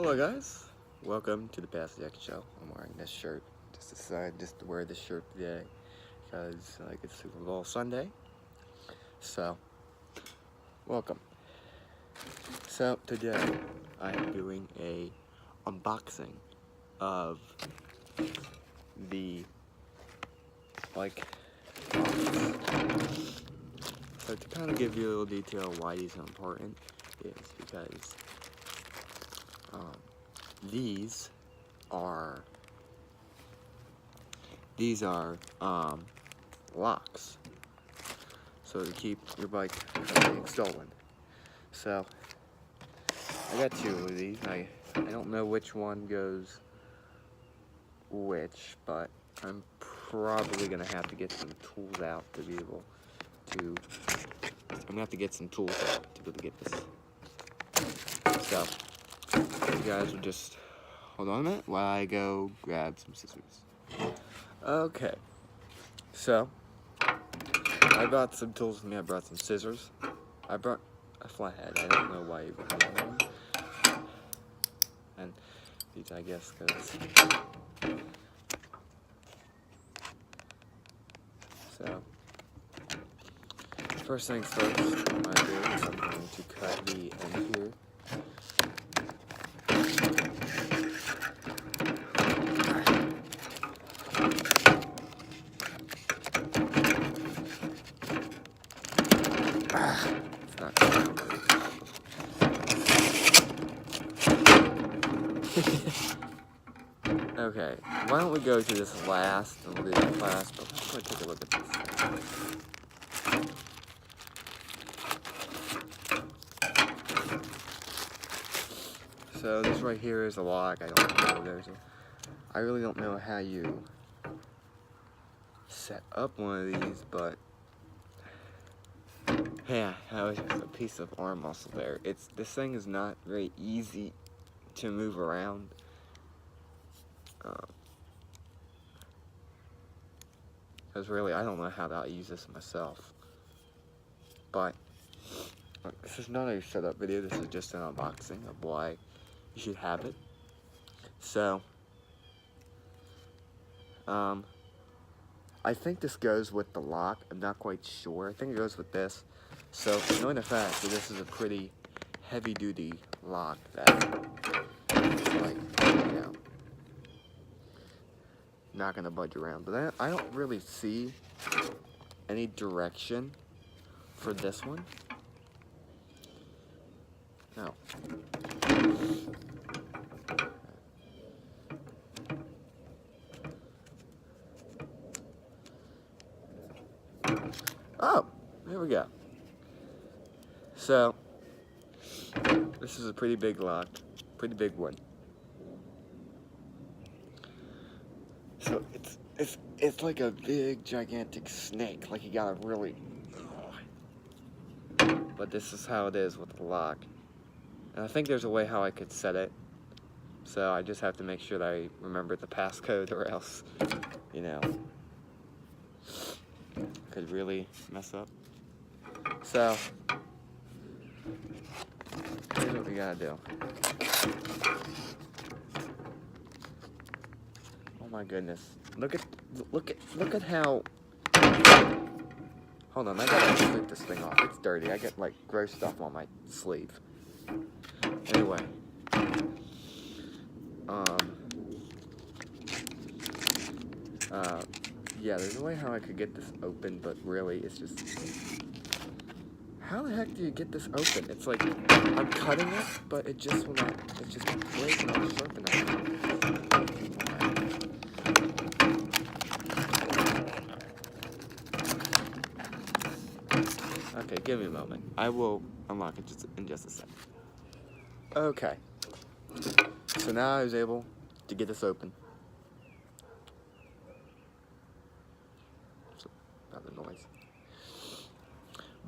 Hello guys, welcome to the Past Jack Show. I'm wearing this shirt. Just decided to wear this shirt today because it's Super Bowl Sunday. So, welcome. So today I am doing a unboxing of the box. So to kind of give you a little detail why these are important is because these are locks, so to keep your bike from being stolen. So I got two of these. I don't know which one goes which, but I'm probably gonna have to get some tools out to be able to. I'm gonna have to get some tools out to be able to get this. So you guys will just hold on a minute while I go grab some scissors. Okay, so I brought some tools with me. I brought some scissors. I brought a flathead. I don't know why you would have one. And these, I guess, because so first things first, what I'm gonna do is I'm going to cut the end here. It's not going to Okay, why don't we go to this last, and we'll do that last, but let's go take a look at this. So this right here is a lock. I really don't know how you set up one of these, but yeah, that was just a piece of arm muscle there. This thing is not very easy to move around. Because really, I don't know how to use this myself. But this is not a setup video. This is just an unboxing of why you should have it. So, I think this goes with the lock. I'm not quite sure. I think it goes with this. So, knowing the fact that this is a pretty heavy-duty lock that, not gonna budge around. But I don't really see any direction for this one. No. Oh, there we go. So, this is a pretty big lock, pretty big one. So it's like a big gigantic snake, like you gotta really. But this is how it is with the lock, and I think there's a way how I could set it. So I just have to make sure that I remember the passcode, or else, could really mess up. So here's what we gotta do. Oh my goodness! Look at how. Hold on, I gotta strip this thing off. It's dirty. I get gross stuff on my sleeve. Anyway. Yeah, there's a way how I could get this open, but really, it's just... How the heck do you get this open? It's like, I'm cutting it, but it just will not... It's just breaks and not sharp enough. Okay, give me a moment. I will unlock it in just a second. Okay. So now I was able to get this open. The noise.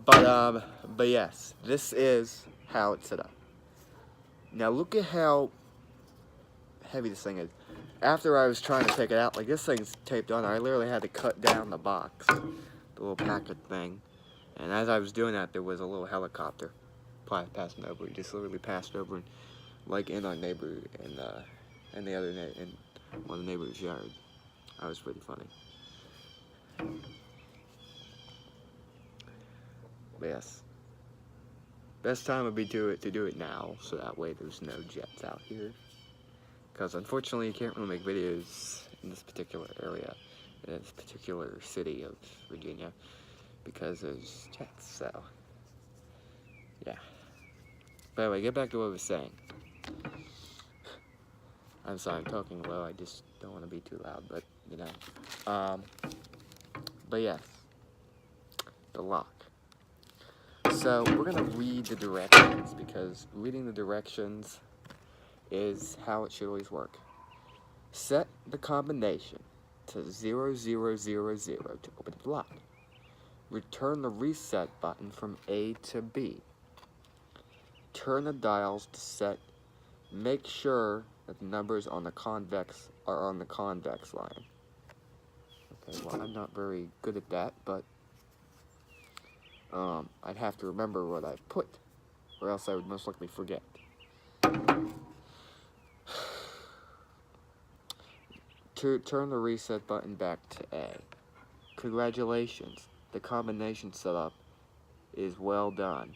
But yes, this is how it's set up. Now look at how heavy this thing is. After I was trying to take it out, this thing's taped on, I literally had to cut down the box, the little packet thing. And as I was doing that, there was a little helicopter passing over. He just literally passed over and like in our neighbor in the other in one of the neighbor's yard. That was pretty funny. But yes, best time would be to do it now, so that way there's no jets out here. Because unfortunately, you can't really make videos in this particular area, in this particular city of Virginia, because there's jets. So yeah. But anyway, get back to what I was saying. I'm sorry, I'm talking low. I just don't want to be too loud, but you know. But yes, the lock. So we're gonna read the directions, because reading the directions is how it should always work. Set the combination to 0000 to open the lock. Return the reset button from A to B. Turn the dials to set. Make sure that the numbers on the convex are on the convex line. Okay, well, I'm not very good at that, but I'd have to remember what I've put, or else I would most likely forget. Turn the reset button back to A. Congratulations, the combination setup is well done.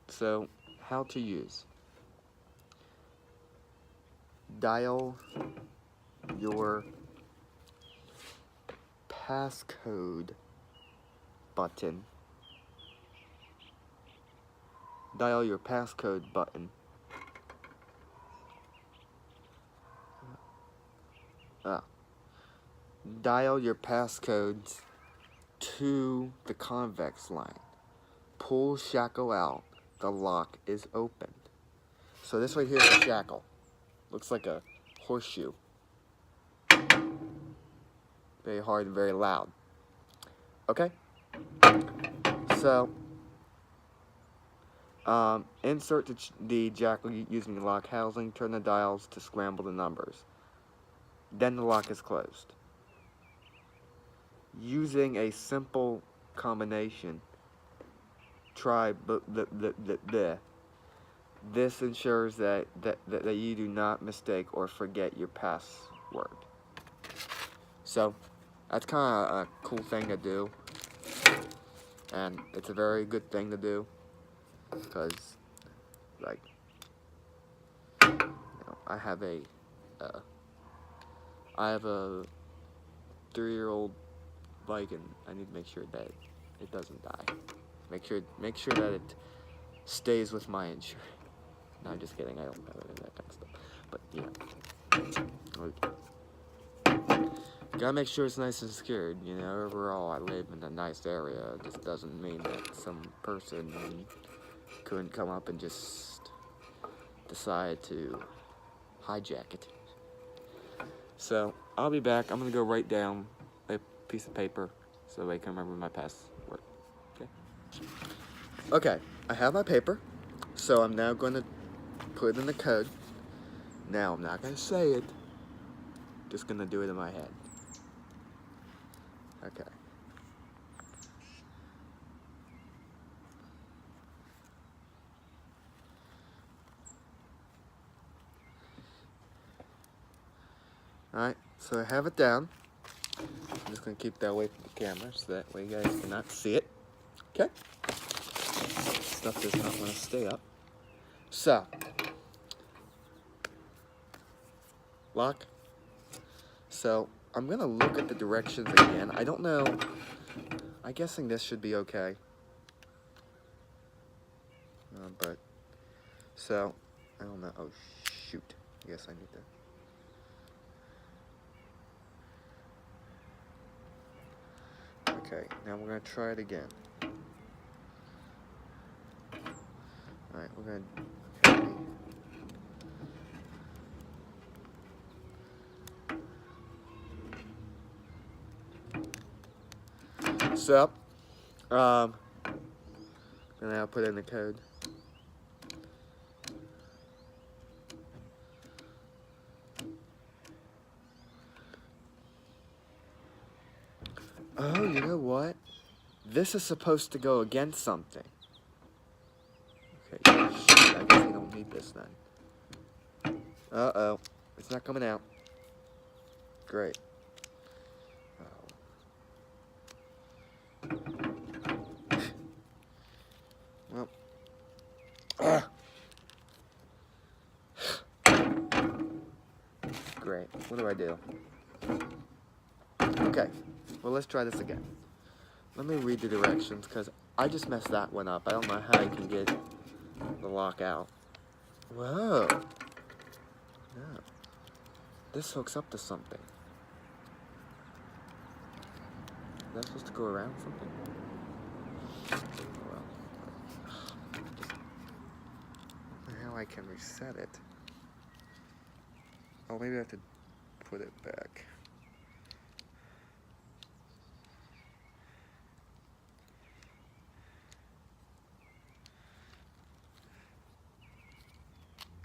So how to use. Dial your passcode button. Dial your passcode button. Dial your passcodes to the convex line. Pull shackle out. The lock is opened. So this right here is a shackle. Looks like a horseshoe. Very hard and very loud. Okay? So, insert the jackal using the lock housing. Turn the dials to scramble the numbers. Then the lock is closed. Using a simple combination, try this ensures that you do not mistake or forget your password. So that's kind of a cool thing to do, and it's a very good thing to do, because like, you know, I have a 3-year-old bike, and I need to make sure that it doesn't die. Make sure that it stays with my insurance. No, I'm just kidding. I don't know that kind of stuff. But gotta make sure it's nice and secured. You know, overall, I live in a nice area. This doesn't mean that some person couldn't come up and just decide to hijack it. So I'll be back. I'm gonna go write down a piece of paper so I can remember my password. Okay, I have my paper, so I'm now going to put in the code. Now, I'm not going to say it, just going to do it in my head. Okay. Alright, so I have it down. I'm just going to keep that away from the camera so that way you guys cannot see it. Okay? Stuff does not want to stay up. So, lock. So, I'm going to look at the directions again. I don't know. I'm guessing this should be okay. But, so, I don't know. Oh, shoot. I guess I need to. Okay, now we're going to try it again. Alright, we're going to. So, and I'll put in the code. Oh, you know what? This is supposed to go against something. Okay, shoot, I need this then. Uh-oh. It's not coming out. Great. Well. Great. What do I do? Okay. Well, let's try this again. Let me read the directions, because I just messed that one up. I don't know how you can get the lock out. Whoa. No. This hooks up to something. Is that supposed to go around something? Well, I don't know how I can reset it. Oh, maybe I have to put it back.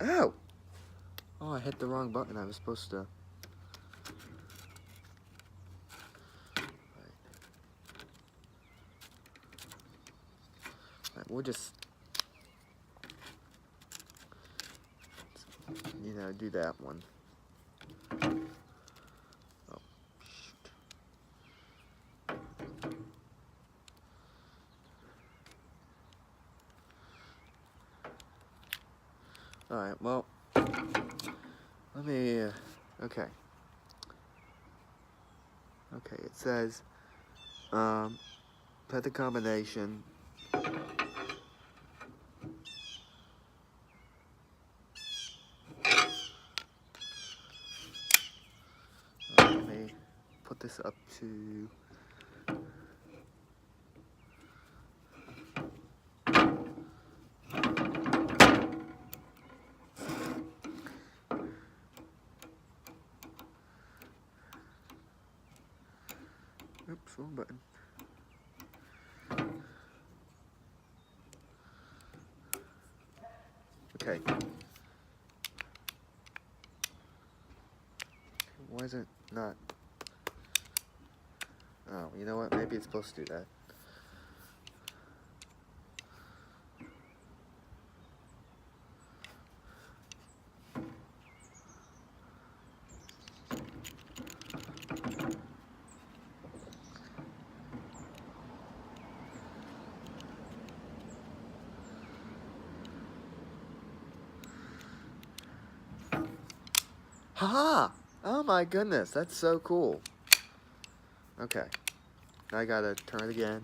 Oh! Oh, I hit the wrong button. I was supposed to... Right, we'll just... You know, do that one. Oh, shoot. Alright, well... Let me, okay. Okay, it says, put the combination. Let me put this up to... Oops, wrong button. Okay. Why is it not? Oh, you know what? Maybe it's supposed to do that. Haha! Oh my goodness, that's so cool. Okay, now I gotta turn it again.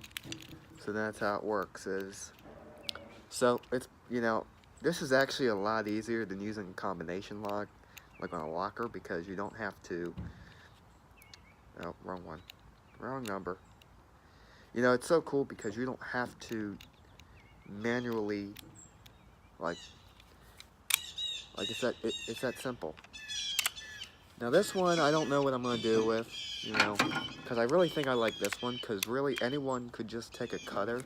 So that's how it works. So it's, you know, this is actually a lot easier than using a combination lock, like on a locker, because you don't have to. Oh, wrong one, wrong number. You know, it's so cool because you don't have to manually, like it's that simple. Now this one, I don't know what I'm going to do with, you know, because I really think I like this one, because really anyone could just take a cutter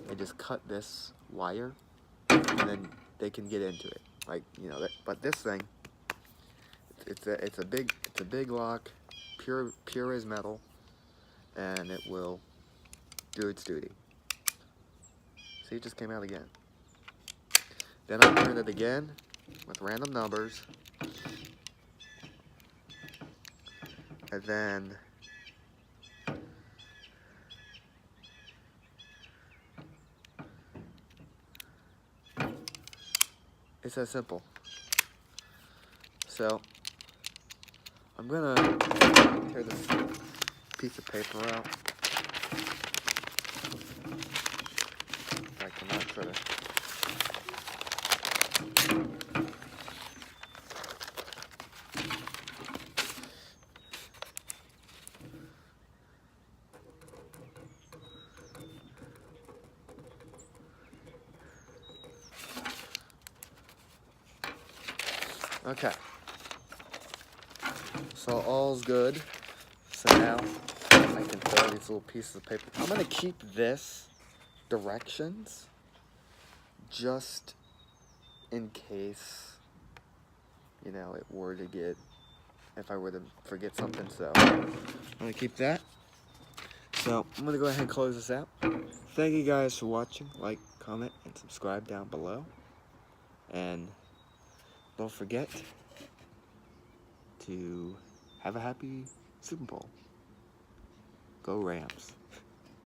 and just cut this wire, and then they can get into it, like, you know, but this thing, it's a big lock, pure as metal, and it will do its duty. See, it just came out again. Then I turn it again with random numbers. And then it's that simple. So I'm gonna tear this piece of paper out. I cannot try to. Okay, so all's good. So now I can throw these little pieces of paper. I'm gonna keep this directions just in case, you know, it were to get, if I were to forget something. So I'm gonna keep that. So I'm gonna go ahead and close this out. Thank you guys for watching. Like, comment, and subscribe down below. And don't forget to have a happy Super Bowl. Go Rams.